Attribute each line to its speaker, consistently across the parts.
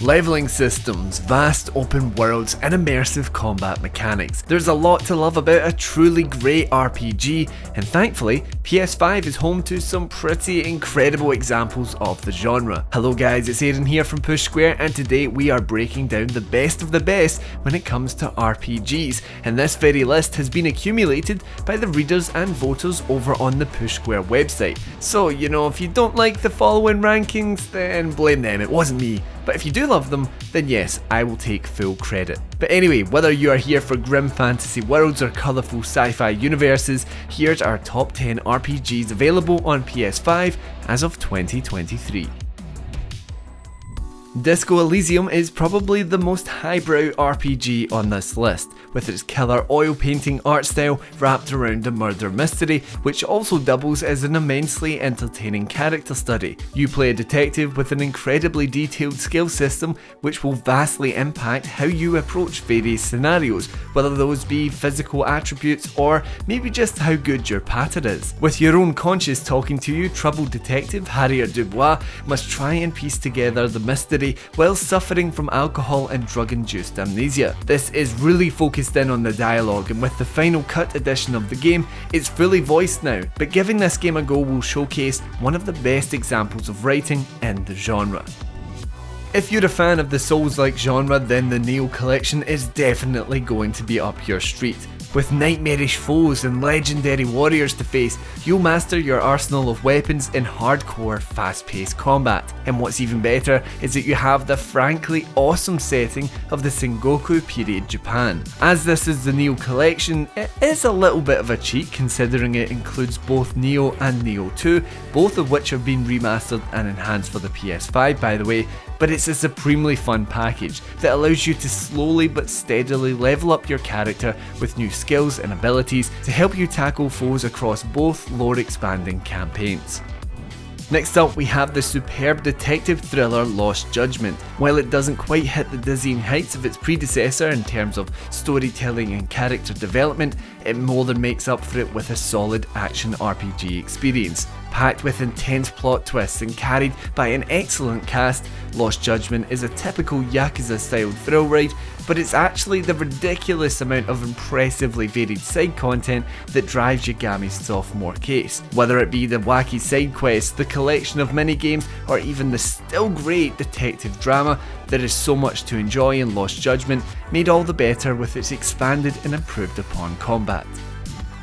Speaker 1: Leveling systems, vast open worlds and immersive combat mechanics. There's a lot to love about a truly great RPG, and thankfully PS5 is home to some pretty incredible examples of the genre. Hello guys, it's Aaron here from Push Square, and today we are breaking down the best of the best when it comes to RPGs, and this very list has been accumulated by the readers and voters over on the Push Square website. So if you don't like the following rankings, then blame them, it wasn't me. But if you do love them, then yes, I will take full credit. But anyway, whether you are here for grim fantasy worlds or colourful sci-fi universes, here's our top 10 RPGs available on PS5 as of 2023. Disco Elysium is probably the most highbrow RPG on this list, with its killer oil painting art style wrapped around a murder mystery, which also doubles as an immensely entertaining character study. You play a detective with an incredibly detailed skill system which will vastly impact how you approach various scenarios, whether those be physical attributes or maybe just how good your patter is. With your own conscience talking to you, troubled detective Harriet Dubois must try and piece together the mystery while suffering from alcohol and drug-induced amnesia. This is really focused in on the dialogue, and with the final cut edition of the game, it's fully voiced now, but giving this game a go will showcase one of the best examples of writing in the genre. If you're a fan of the Souls-like genre, then the Neo collection is definitely going to be up your street. With nightmarish foes and legendary warriors to face, you'll master your arsenal of weapons in hardcore, fast-paced combat. And what's even better is that you have the frankly awesome setting of the Sengoku period Japan. As this is the Neo collection, it is a little bit of a cheat considering it includes both Neo and Neo 2, both of which have been remastered and enhanced for the PS5 by the way, but it's a supremely fun package that allows you to slowly but steadily level up your character with new skills and abilities to help you tackle foes across both lore expanding campaigns. Next up, we have the superb detective thriller Lost Judgment. While it doesn't quite hit the dizzying heights of its predecessor in terms of storytelling and character development, it more than makes up for it with a solid action RPG experience. Packed with intense plot twists and carried by an excellent cast, Lost Judgment is a typical Yakuza-style thrill ride, but it's actually the ridiculous amount of impressively varied side content that drives Yagami's sophomore case. Whether it be the wacky side quests, the collection of minigames, or even the still great detective drama, there is so much to enjoy in Lost Judgment, made all the better with its expanded and improved upon combat.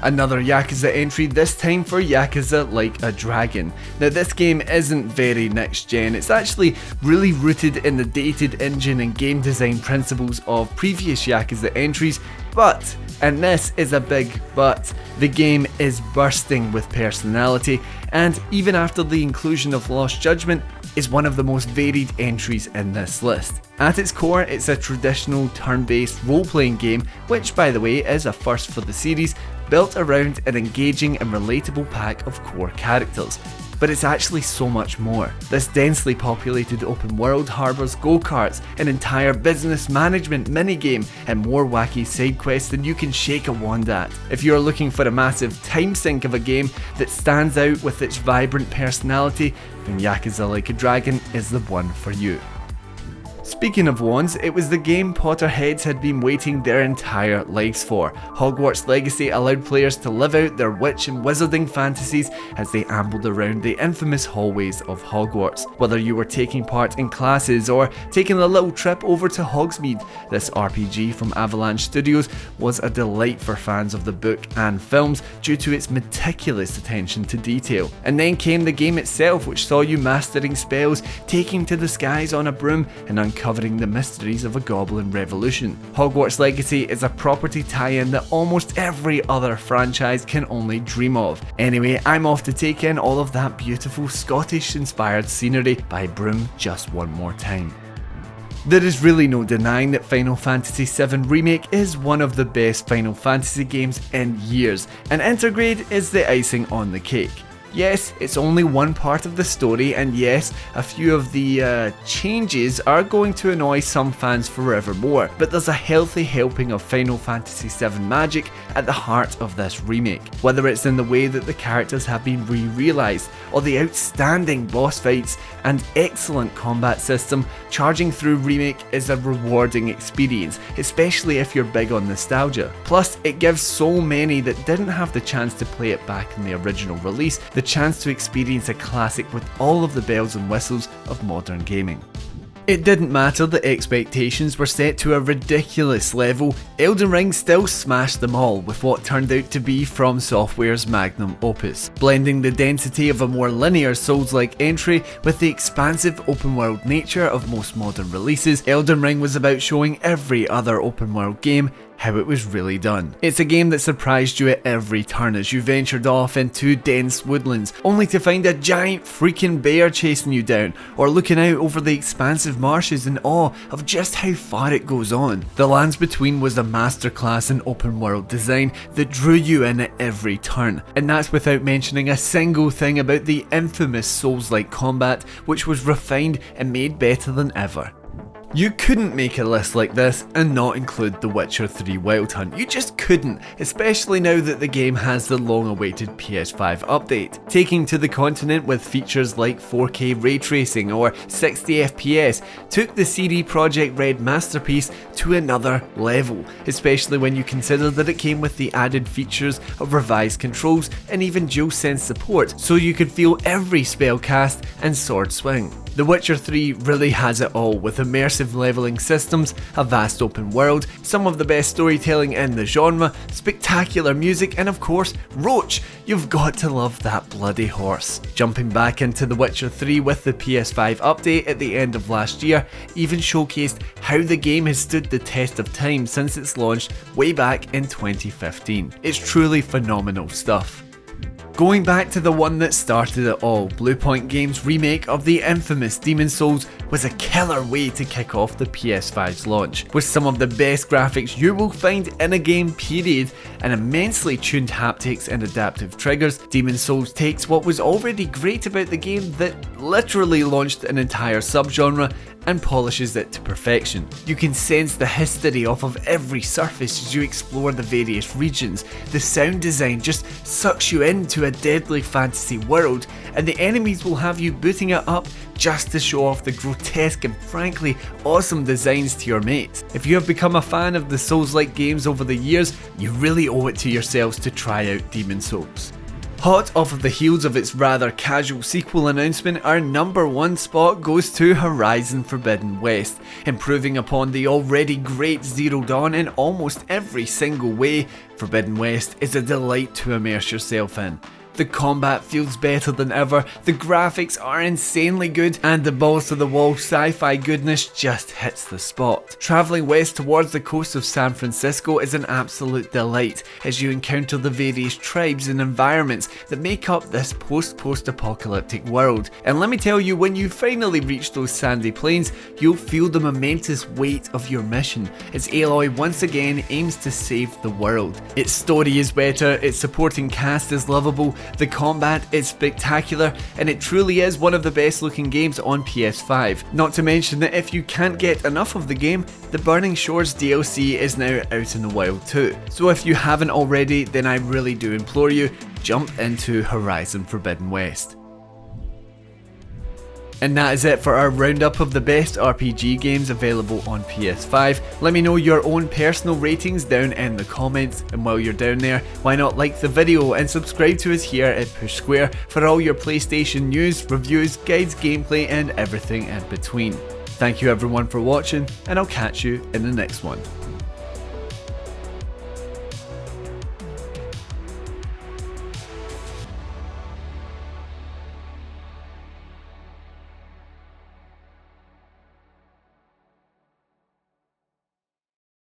Speaker 1: Another Yakuza entry, this time for Yakuza Like a Dragon. Now this game isn't very next gen, it's actually really rooted in the dated engine and game design principles of previous Yakuza entries, but, and this is a big but, the game is bursting with personality, and even after the inclusion of Lost Judgment, is one of the most varied entries in this list. At its core, it's a traditional turn-based role-playing game, which by the way is a first for the series, built around an engaging and relatable pack of core characters. But it's actually so much more. This densely populated open world harbours go-karts, an entire business management minigame, and more wacky side quests than you can shake a wand at. If you're looking for a massive time sink of a game that stands out with its vibrant personality, then Yakuza Like a Dragon is the one for you. Speaking of wands, it was the game Potterheads had been waiting their entire lives for. Hogwarts Legacy allowed players to live out their witch and wizarding fantasies as they ambled around the infamous hallways of Hogwarts. Whether you were taking part in classes or taking a little trip over to Hogsmeade, this RPG from Avalanche Studios was a delight for fans of the book and films due to its meticulous attention to detail. And then came the game itself, which saw you mastering spells, taking to the skies on a broom, and uncovering the mysteries of a goblin revolution. Hogwarts Legacy is a property tie-in that almost every other franchise can only dream of. Anyway, I'm off to take in all of that beautiful Scottish-inspired scenery by broom just one more time. There is really no denying that Final Fantasy VII Remake is one of the best Final Fantasy games in years, and Intergrade is the icing on the cake. Yes, it's only one part of the story, and yes, a few of the changes are going to annoy some fans forevermore, but there's a healthy helping of Final Fantasy VII magic at the heart of this remake. Whether it's in the way that the characters have been re-realised, or the outstanding boss fights and excellent combat system, charging through Remake is a rewarding experience, especially if you're big on nostalgia. Plus, it gives so many that didn't have the chance to play it back in the original release the chance to experience a classic with all of the bells and whistles of modern gaming. It didn't matter that expectations were set to a ridiculous level, Elden Ring still smashed them all with what turned out to be From Software's magnum opus. Blending the density of a more linear Souls-like entry with the expansive open world nature of most modern releases, Elden Ring was about showing every other open world game how it was really done. It's a game that surprised you at every turn as you ventured off into dense woodlands, only to find a giant freaking bear chasing you down, or looking out over the expansive marshes in awe of just how far it goes on. The Lands Between was a masterclass in open world design that drew you in at every turn, and that's without mentioning a single thing about the infamous Souls-like combat, which was refined and made better than ever. You couldn't make a list like this and not include The Witcher 3 Wild Hunt. You just couldn't, especially now that the game has the long-awaited PS5 update. Taking to the continent with features like 4K ray tracing or 60 FPS took the CD Projekt Red masterpiece to another level, especially when you consider that it came with the added features of revised controls and even DualSense support, so you could feel every spell cast and sword swing. The Witcher 3 really has it all, with immersive leveling systems, a vast open world, some of the best storytelling in the genre, spectacular music, and of course, Roach. You've got to love that bloody horse. Jumping back into The Witcher 3 with the PS5 update at the end of last year even showcased how the game has stood the test of time since its launch way back in 2015. It's truly phenomenal stuff. Going back to the one that started it all, Bluepoint Games' remake of the infamous Demon's Souls was a killer way to kick off the PS5's launch. With some of the best graphics you will find in a game period, and immensely tuned haptics and adaptive triggers, Demon's Souls takes what was already great about the game that literally launched an entire subgenre and polishes it to perfection. You can sense the history off of every surface as you explore the various regions. The sound design just sucks you into a deadly fantasy world, and the enemies will have you booting it up just to show off the grotesque and frankly awesome designs to your mates. If you have become a fan of the Souls-like games over the years, you really owe it to yourselves to try out Demon's Souls. Hot off of the heels of its rather casual sequel announcement, our number one spot goes to Horizon Forbidden West. Improving upon the already great Zero Dawn in almost every single way, Forbidden West is a delight to immerse yourself in. The combat feels better than ever, the graphics are insanely good, and the balls to the wall sci-fi goodness just hits the spot. Travelling west towards the coast of San Francisco is an absolute delight as you encounter the various tribes and environments that make up this post-apocalyptic world. And let me tell you, when you finally reach those sandy plains, you'll feel the momentous weight of your mission as Aloy once again aims to save the world. Its story is better, its supporting cast is lovable, the combat is spectacular, and it truly is one of the best looking games on PS5. Not to mention that if you can't get enough of the game, the Burning Shores DLC is now out in the wild too. So if you haven't already, then I really do implore you, jump into Horizon Forbidden West. And that is it for our roundup of the best RPG games available on PS5. Let me know your own personal ratings down in the comments, and while you're down there, why not like the video and subscribe to us here at Push Square for all your PlayStation news, reviews, guides, gameplay and everything in between. Thank you everyone for watching, and I'll catch you in the next one.